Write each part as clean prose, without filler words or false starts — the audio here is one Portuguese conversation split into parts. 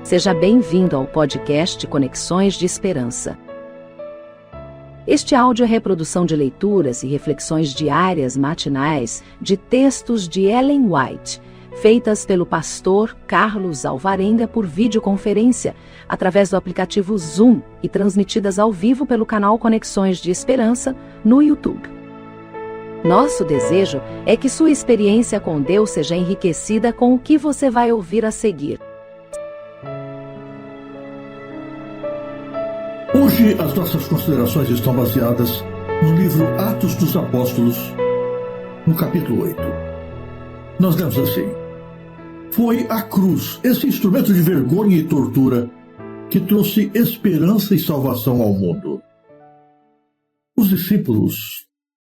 Seja bem-vindo ao podcast Conexões de Esperança. Este áudio é reprodução de leituras e reflexões diárias matinais de textos de Ellen White, feitas pelo pastor Carlos Alvarenga por videoconferência, através do aplicativo Zoom e transmitidas ao vivo pelo canal Conexões de Esperança no YouTube. Nosso desejo é que sua experiência com Deus seja enriquecida com o que você vai ouvir a seguir. Hoje as nossas considerações estão baseadas no livro Atos dos Apóstolos, no capítulo 8. Nós lemos assim: foi a cruz, esse instrumento de vergonha e tortura, que trouxe esperança e salvação ao mundo. Os discípulos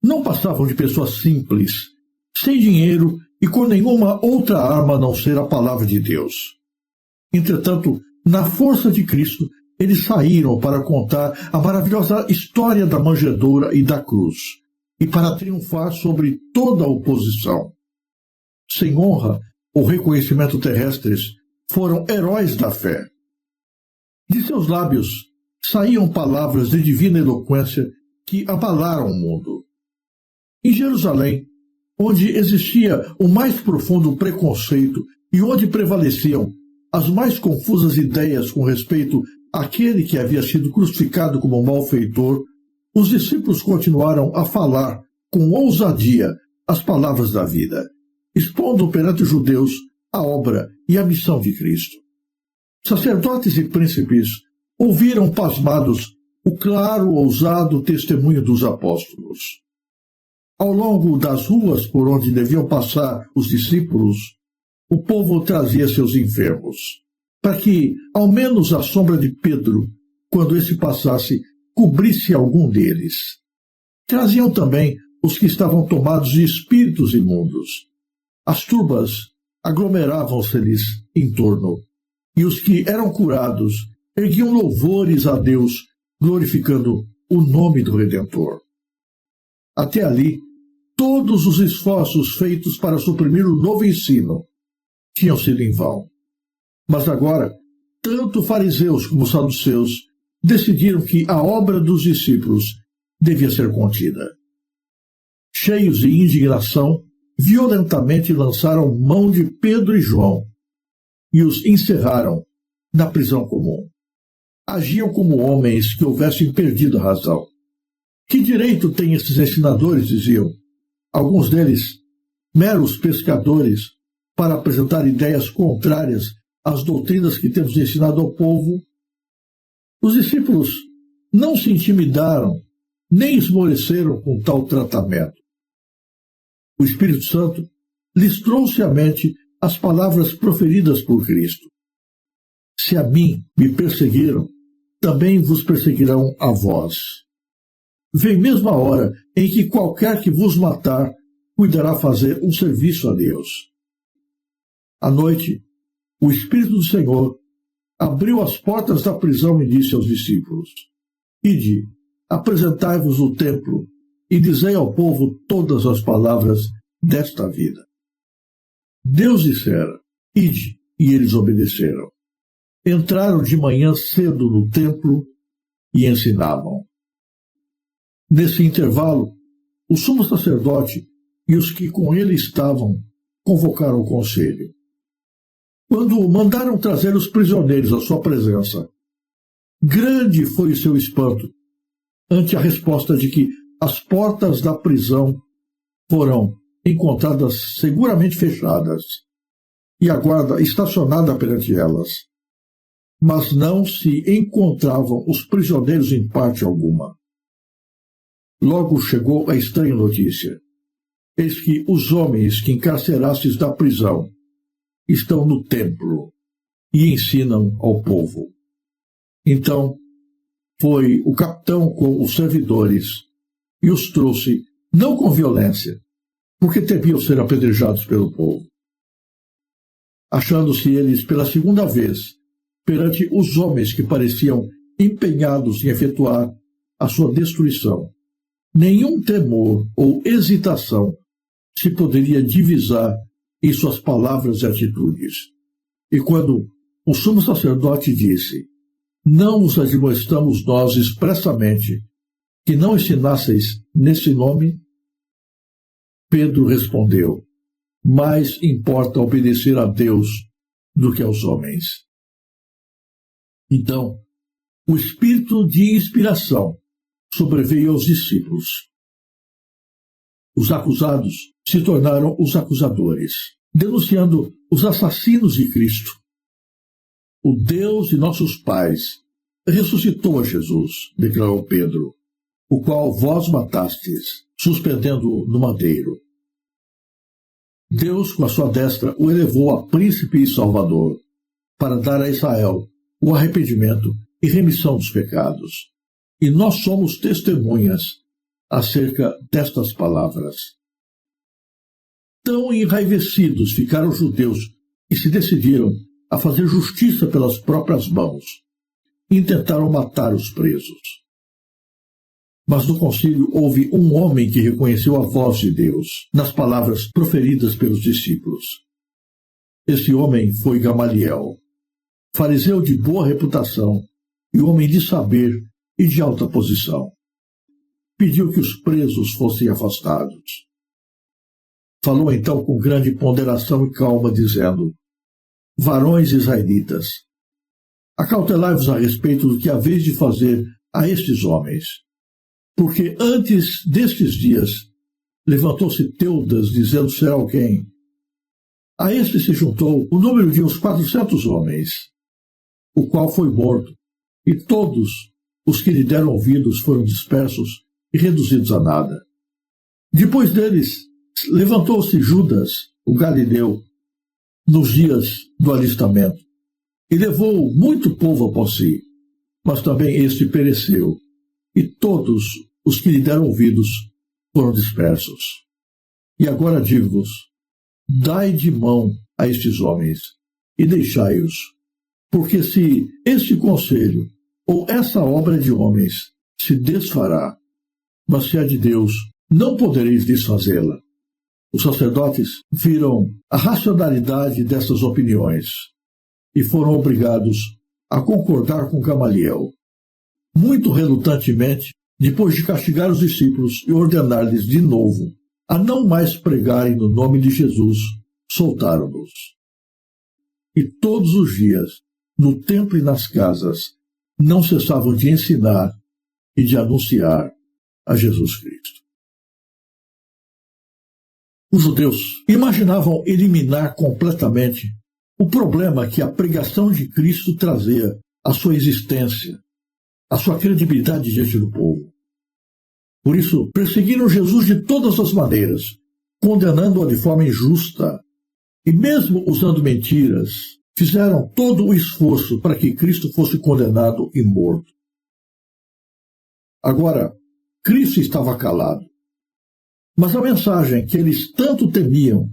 não passavam de pessoas simples, sem dinheiro e com nenhuma outra arma a não ser a palavra de Deus. Entretanto, na força de Cristo, eles saíram para contar a maravilhosa história da manjedoura e da cruz, e para triunfar sobre toda a oposição. Sem honra ou reconhecimento terrestres, foram heróis da fé. De seus lábios saíam palavras de divina eloquência que abalaram o mundo. Em Jerusalém, onde existia o mais profundo preconceito e onde prevaleciam as mais confusas ideias com respeito àquele que havia sido crucificado como malfeitor, os discípulos continuaram a falar com ousadia as palavras da vida, expondo perante os judeus a obra e a missão de Cristo. Sacerdotes e príncipes ouviram pasmados o claro, ousado testemunho dos apóstolos. Ao longo das ruas por onde deviam passar os discípulos, o povo trazia seus enfermos, para que, ao menos a sombra de Pedro, quando esse passasse, cobrisse algum deles. Traziam também os que estavam tomados de espíritos imundos. As turbas aglomeravam-se-lhes em torno, e os que eram curados erguiam louvores a Deus, glorificando o nome do Redentor. Até ali, todos os esforços feitos para suprimir o novo ensino tinham sido em vão. Mas agora, tanto fariseus como saduceus decidiram que a obra dos discípulos devia ser contida. Cheios de indignação, violentamente lançaram mão de Pedro e João e os encerraram na prisão comum. Agiam como homens que houvessem perdido a razão. Que direito têm esses ensinadores, diziam, alguns deles meros pescadores, para apresentar ideias contrárias às doutrinas que temos ensinado ao povo? Os discípulos não se intimidaram, nem esmoreceram com tal tratamento. O Espírito Santo lhes trouxe à mente as palavras proferidas por Cristo. Se a mim me perseguiram, também vos perseguirão a vós. Vem mesmo a hora em que qualquer que vos matar cuidará fazer um serviço a Deus. À noite, o Espírito do Senhor abriu as portas da prisão e disse aos discípulos: ide, apresentai-vos o templo e dizei ao povo todas as palavras desta vida. Deus dissera: ide, e eles obedeceram. Entraram de manhã cedo no templo e ensinavam. Nesse intervalo, o sumo sacerdote e os que com ele estavam convocaram o conselho. Quando mandaram trazer os prisioneiros à sua presença, grande foi o seu espanto ante a resposta de que as portas da prisão foram encontradas seguramente fechadas e a guarda estacionada perante elas. Mas não se encontravam os prisioneiros em parte alguma. Logo chegou a estranha notícia. Eis que os homens que encarcerastes da prisão estão no templo e ensinam ao povo. Então foi o capitão com os servidores e os trouxe, não com violência, porque temiam ser apedrejados pelo povo. Achando-se eles pela segunda vez perante os homens que pareciam empenhados em efetuar a sua destruição, nenhum temor ou hesitação se poderia divisar em suas palavras e atitudes. E quando o sumo sacerdote disse: Não os admoestamos nós expressamente que não ensinasseis nesse nome? Pedro respondeu: Mais importa obedecer a Deus do que aos homens. Então, o espírito de inspiração sobreveio aos discípulos. Os acusados se tornaram os acusadores, denunciando os assassinos de Cristo. O Deus de nossos pais ressuscitou a Jesus, declarou Pedro, o qual vós matastes, suspendendo-o no madeiro. Deus, com a sua destra, o elevou a príncipe e salvador, para dar a Israel o arrependimento e remissão dos pecados. E nós somos testemunhas acerca destas palavras. Tão enraivecidos ficaram os judeus e se decidiram a fazer justiça pelas próprias mãos e tentaram matar os presos. Mas no concílio houve um homem que reconheceu a voz de Deus nas palavras proferidas pelos discípulos. Esse homem foi Gamaliel, fariseu de boa reputação e homem de saber e de alta posição. Pediu que os presos fossem afastados. Falou então com grande ponderação e calma, dizendo: Varões israelitas, acautelai-vos a respeito do que haveis de fazer a estes homens. Porque antes destes dias levantou-se Teudas, dizendo ser alguém. A este se juntou o número de uns 400 homens, o qual foi morto, e todos os que lhe deram ouvidos foram dispersos e reduzidos a nada. Depois deles, levantou-se Judas, o galileu, nos dias do alistamento, e levou muito povo após si, mas também este pereceu, e todos os que lhe deram ouvidos foram dispersos. E agora digo-vos, dai de mão a estes homens, e deixai-os, porque se este conselho, ou essa obra de homens, se desfará, mas se é de Deus, não podereis desfazê-la. Os sacerdotes viram a racionalidade dessas opiniões e foram obrigados a concordar com Gamaliel. Muito relutantemente, depois de castigar os discípulos e ordenar-lhes de novo a não mais pregarem no nome de Jesus, soltaram-nos. E todos os dias, no templo e nas casas, não cessavam de ensinar e de anunciar a Jesus Cristo. Os judeus imaginavam eliminar completamente o problema que a pregação de Cristo trazia à sua existência, à sua credibilidade diante do povo. Por isso, perseguiram Jesus de todas as maneiras, condenando-o de forma injusta, e mesmo usando mentiras, fizeram todo o esforço para que Cristo fosse condenado e morto. Agora, Cristo estava calado. Mas a mensagem que eles tanto temiam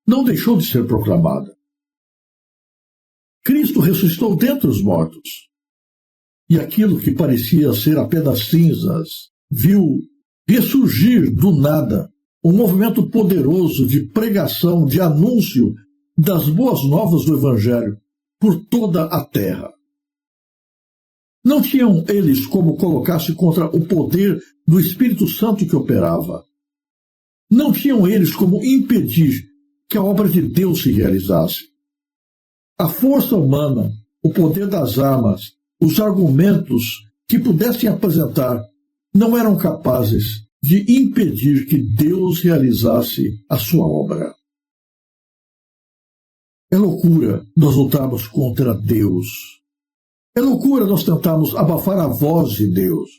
não deixou de ser proclamada. Cristo ressuscitou dentre os mortos. E aquilo que parecia ser apenas cinzas, viu ressurgir do nada um movimento poderoso de pregação, de anúncio das boas novas do Evangelho por toda a terra. Não tinham eles como colocar-se contra o poder do Espírito Santo que operava. Não tinham eles como impedir que a obra de Deus se realizasse. A força humana, o poder das armas, os argumentos que pudessem apresentar não eram capazes de impedir que Deus realizasse a sua obra. É loucura nós lutarmos contra Deus. É loucura nós tentarmos abafar a voz de Deus.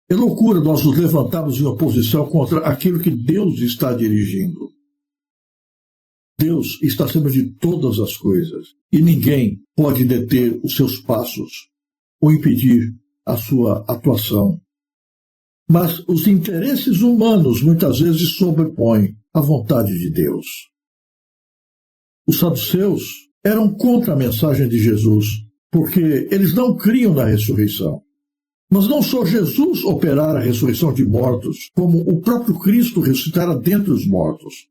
É loucura nós nos levantarmos em oposição contra aquilo que Deus está dirigindo. Deus está acima de todas as coisas e ninguém pode deter os seus passos ou impedir a sua atuação. Mas os interesses humanos muitas vezes sobrepõem a vontade de Deus. Os saduceus eram contra a mensagem de Jesus, porque eles não criam na ressurreição. Mas não só Jesus operar a ressurreição de mortos, como o próprio Cristo ressuscitara dentre os mortos.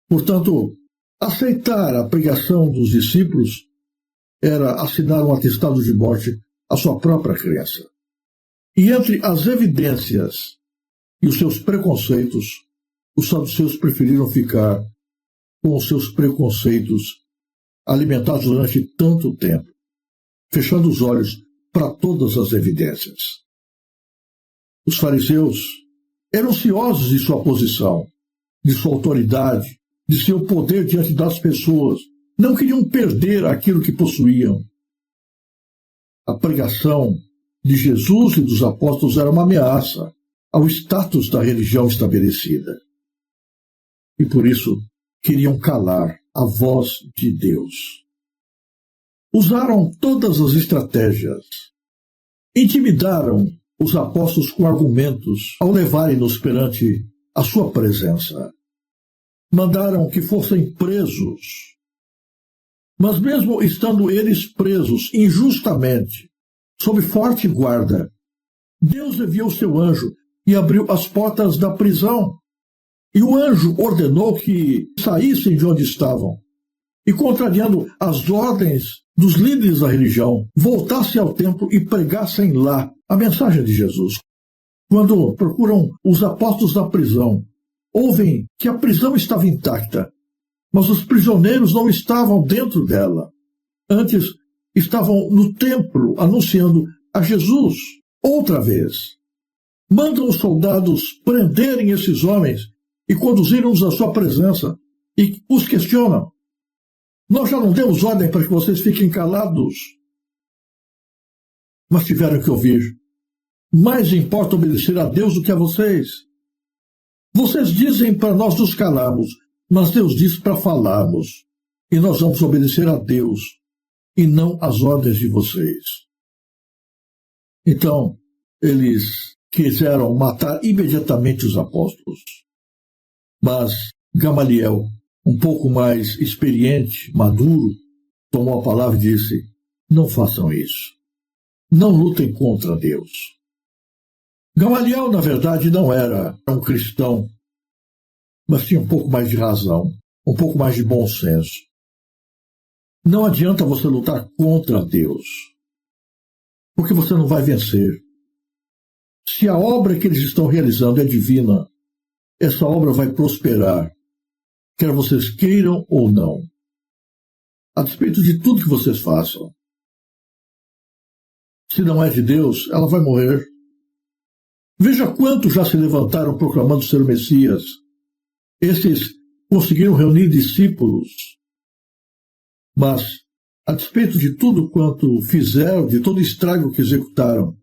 Portanto, aceitar a pregação dos discípulos era assinar um atestado de morte à sua própria crença. E entre as evidências e os seus preconceitos, os saduceus preferiram ficar com os seus preconceitos alimentados durante tanto tempo, fechando os olhos para todas as evidências. Os fariseus eram ciosos de sua posição, de sua autoridade, de seu poder diante das pessoas. Não queriam perder aquilo que possuíam. A pregação de Jesus e dos apóstolos era uma ameaça ao status da religião estabelecida. E por isso queriam calar a voz de Deus. Usaram todas as estratégias. Intimidaram os apóstolos com argumentos ao levarem-nos perante a sua presença. Mandaram que fossem presos. Mas mesmo estando eles presos injustamente, sob forte guarda, Deus enviou seu anjo e abriu as portas da prisão. E o anjo ordenou que saíssem de onde estavam e, contrariando as ordens dos líderes da religião, voltassem ao templo e pregassem lá a mensagem de Jesus. Quando procuram os apóstolos da prisão, ouvem que a prisão estava intacta, mas os prisioneiros não estavam dentro dela. Antes, estavam no templo anunciando a Jesus outra vez. Mandam os soldados prenderem esses homens e conduziram-os à sua presença e os questionam. Nós já não demos ordem para que vocês fiquem calados. Mas tiveram que ouvir. Mais importa obedecer a Deus do que a vocês. Vocês dizem para nós nos calarmos, mas Deus diz para falarmos. E nós vamos obedecer a Deus e não às ordens de vocês. Então, eles quiseram matar imediatamente os apóstolos. Mas Gamaliel, um pouco mais experiente, maduro, tomou a palavra e disse: não façam isso. Não lutem contra Deus. Gamaliel, na verdade, não era um cristão, mas tinha um pouco mais de razão, um pouco mais de bom senso. Não adianta você lutar contra Deus, porque você não vai vencer. Se a obra que eles estão realizando é divina, essa obra vai prosperar, quer vocês queiram ou não, a despeito de tudo que vocês façam. Se não é de Deus, ela vai morrer. Veja quantos já se levantaram proclamando ser o Messias. Esses conseguiram reunir discípulos, mas, a despeito de tudo quanto fizeram, de todo o estrago que executaram,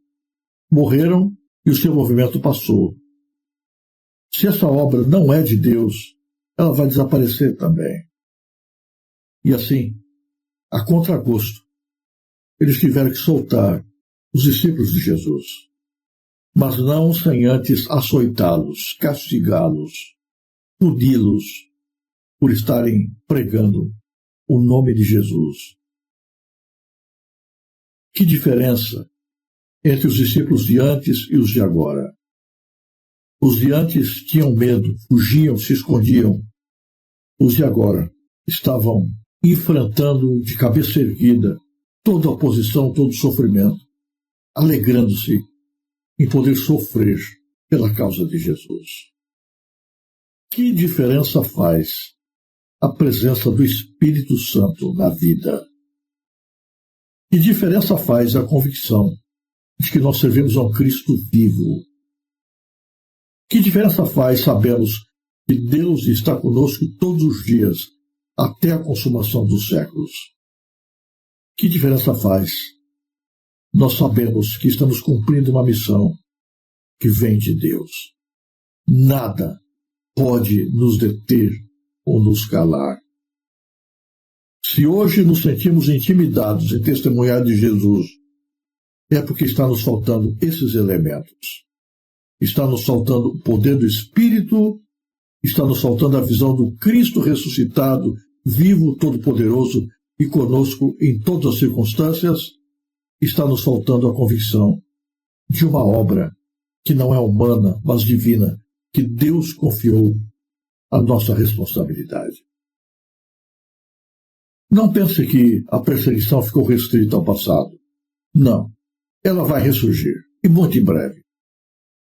morreram e o seu movimento passou. Se essa obra não é de Deus, ela vai desaparecer também. E assim, a contragosto, eles tiveram que soltar os discípulos de Jesus, mas não sem antes açoitá-los, castigá-los, puni-los por estarem pregando o nome de Jesus. Que diferença entre os discípulos de antes e os de agora. Os de antes tinham medo, fugiam, se escondiam. Os de agora estavam enfrentando de cabeça erguida toda a oposição, todo o sofrimento, alegrando-se em poder sofrer pela causa de Jesus. Que diferença faz a presença do Espírito Santo na vida? Que diferença faz a convicção de que nós servimos a um Cristo vivo? Que diferença faz sabermos que Deus está conosco todos os dias, até a consumação dos séculos? Que diferença faz nós sabemos que estamos cumprindo uma missão que vem de Deus? Nada pode nos deter ou nos calar. Se hoje nos sentimos intimidados em testemunhar de Jesus, é porque está nos faltando esses elementos. Está nos faltando o poder do Espírito, está nos faltando a visão do Cristo ressuscitado, vivo, todo-poderoso e conosco em todas as circunstâncias. Está nos faltando a convicção de uma obra que não é humana, mas divina, que Deus confiou à nossa responsabilidade. Não pense que a perseguição ficou restrita ao passado. Não. Ela vai ressurgir, e muito em breve.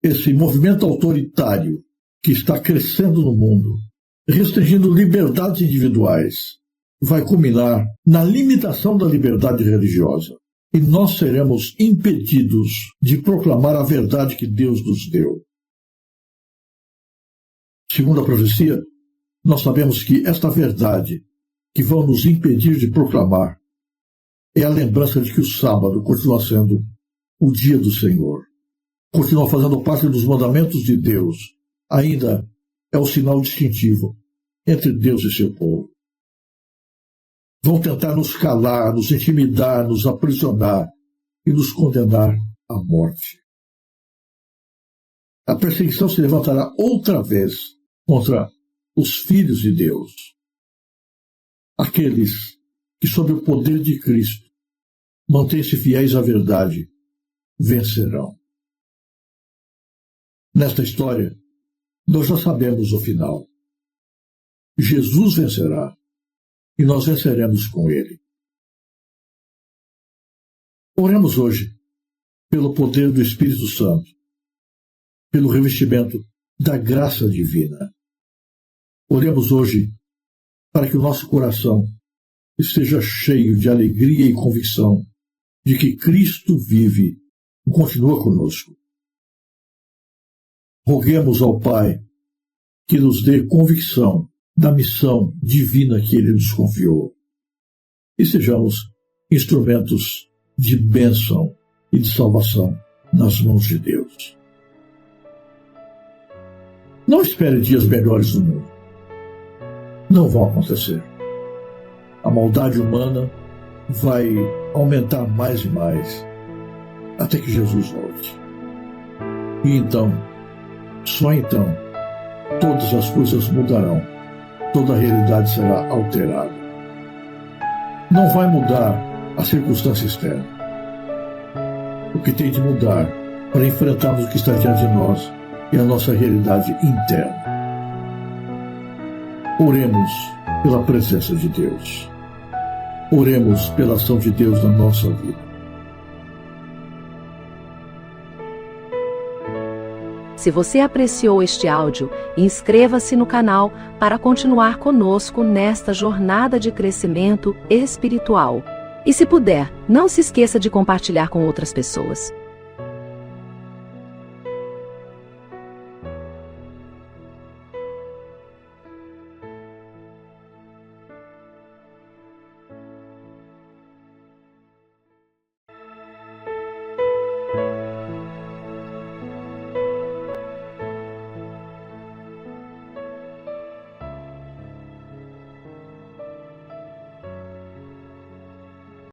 Esse movimento autoritário que está crescendo no mundo, restringindo liberdades individuais, vai culminar na limitação da liberdade religiosa. E nós seremos impedidos de proclamar a verdade que Deus nos deu. Segundo a profecia, nós sabemos que esta verdade que vão nos impedir de proclamar é a lembrança de que o sábado continua sendo o dia do Senhor. Continua fazendo parte dos mandamentos de Deus. Ainda é o sinal distintivo entre Deus e seu povo. Vão tentar nos calar, nos intimidar, nos aprisionar e nos condenar à morte. A perseguição se levantará outra vez contra os filhos de Deus. Aqueles que, sob o poder de Cristo, mantêm-se fiéis à verdade, vencerão. Nesta história, nós já sabemos o final. Jesus vencerá e nós venceremos com ele. Oremos hoje pelo poder do Espírito Santo, pelo revestimento da graça divina. Oremos hoje para que o nosso coração esteja cheio de alegria e convicção de que Cristo vive e continua conosco. Roguemos ao Pai que nos dê convicção da missão divina que Ele nos confiou e sejamos instrumentos de bênção e de salvação nas mãos de Deus. Não espere dias melhores no mundo. Não vão acontecer. A maldade humana vai aumentar mais e mais até que Jesus volte. E então, só então, todas as coisas mudarão. Toda a realidade será alterada. Não vai mudar a circunstância externa. O que tem de mudar para enfrentarmos o que está diante de nós é a nossa realidade interna. Oremos pela presença de Deus. Oremos pela ação de Deus na nossa vida. Se você apreciou este áudio, inscreva-se no canal para continuar conosco nesta jornada de crescimento espiritual. E se puder, não se esqueça de compartilhar com outras pessoas.